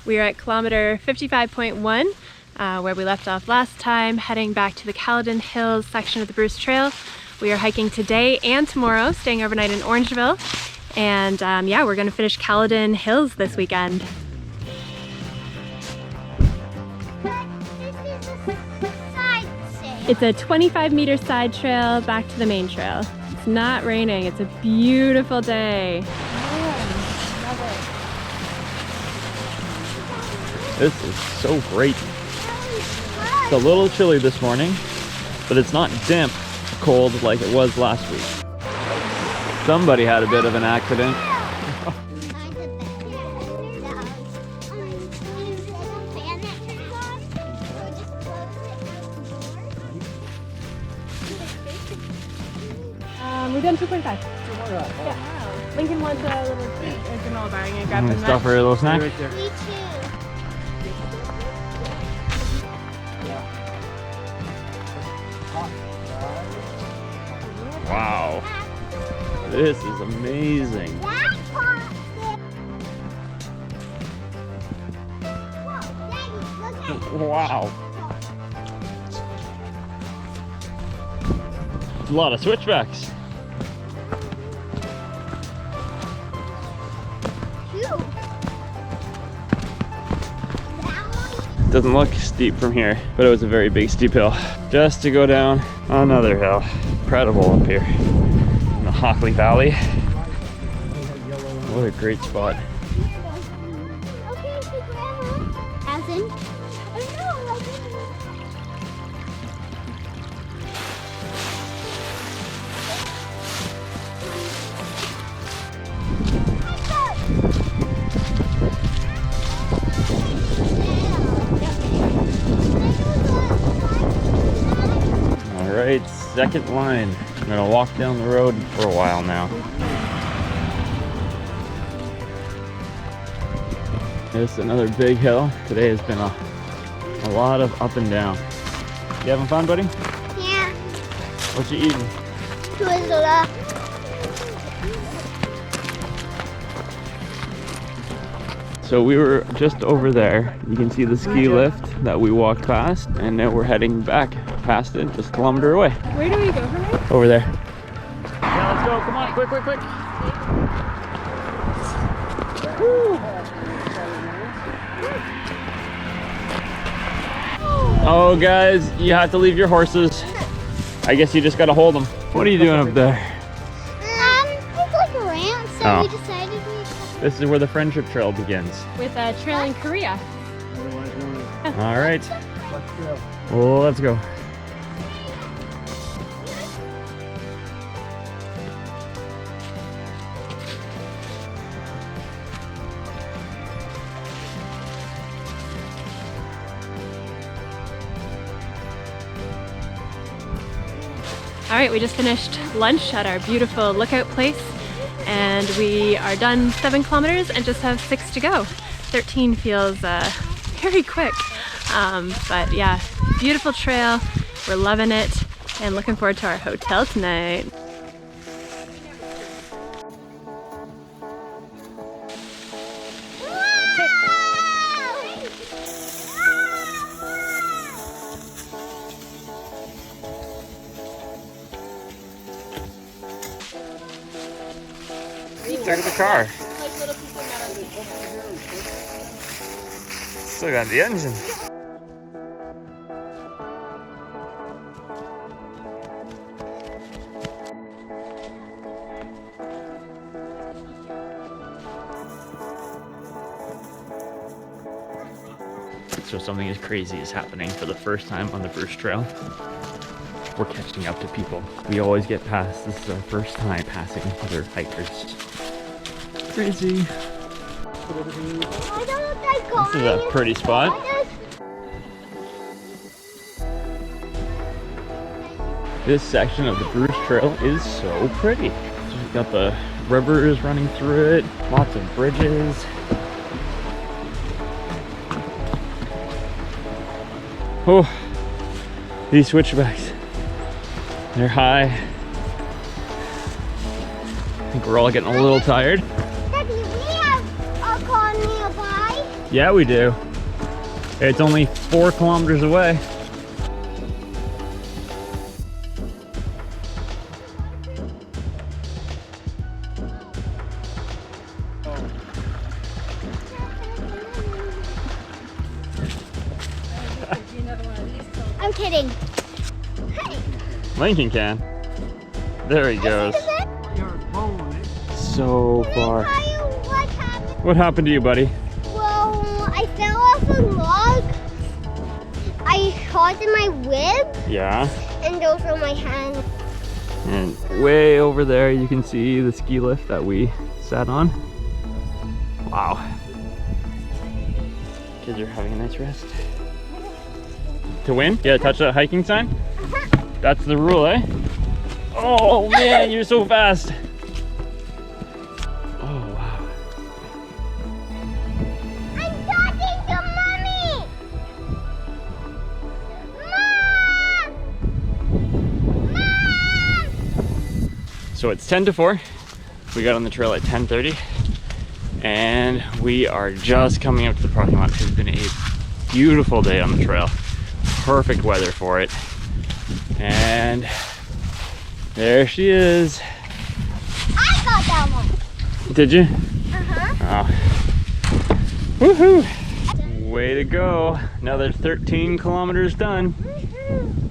We are at kilometer 55.1, where we left off last time, heading back to the Caledon Hills section of the Bruce Trail. We are hiking today and tomorrow, staying overnight in Orangeville. And yeah, we're gonna finish Caledon Hills this weekend. It's a 25-meter side trail back to the main trail. It's not raining, it's a beautiful day. This is so great. It's a little chilly this morning, but it's not damp cold like it was last week. Somebody had a bit of an accident. We're doing 2.5. Yeah. Lincoln wants a little granola bar. I'm gonna grab some Stuff for a little snack. Me too. Wow. This is amazing. Wow. A lot of switchbacks. Doesn't look steep from here, but it was a very big steep hill. Just to go down another hill. Incredible up here in the Hockley Valley. What a great spot. Alright, second line. I'm gonna walk down the road for a while now. This is another big hill. Today has been a lot of up and down. You having fun, buddy? Yeah. What you eating? Twizzler. So we were just over there. You can see the ski lift that we walked past, and now we're heading back past it, just a kilometer away. Where do we go from here? Over there. Yeah, let's go. Come on, quick, quick, quick. Woo. Oh, guys, you have to leave your horses. I guess you just gotta hold them. What are you doing up there? It's like a ramp, so we decided we... This is where the Friendship Trail begins. With a trail in Korea. All right. Well, let's go. All right, we just finished lunch at our beautiful lookout place, and we are done 7 kilometers and just have 6 to go. 13 feels very quick, but yeah, beautiful trail. We're loving it and looking forward to our hotel tonight. Look at the car. Still got the engine. So something as crazy is happening for the first time on the Bruce Trail. We're catching up to people. We always get past. This is our first time passing other hikers. Crazy. This is a pretty spot. This section of the Bruce Trail is so pretty. You've got the rivers running through it, lots of bridges. Oh, these switchbacks, they're high. I think we're all getting a little tired. Daddy, we have a car nearby. Yeah, we do. It's only 4 kilometers away. I'm kidding. Hey. Lincoln can. There he goes. So far. Can I tell you what happened? What happened to you, buddy? Well, I fell off a log. I caught in my rib Yeah. and over my hand. And way over there you can see the ski lift that we sat on. Wow. Kids are having a nice rest. To win, you gotta touch that hiking sign? That's the rule, eh? Oh man, you're so fast. Oh wow. I'm talking to mommy. Mom! Mom! So it's 10 to 4. We got on the trail at 10:30 and we are just coming up to the parking lot. It's been a beautiful day on the trail. Perfect weather for it. And there she is. I got that one. Did you? Uh-huh. Oh. Woohoo! Way to go. Another 13 kilometers done. Woohoo.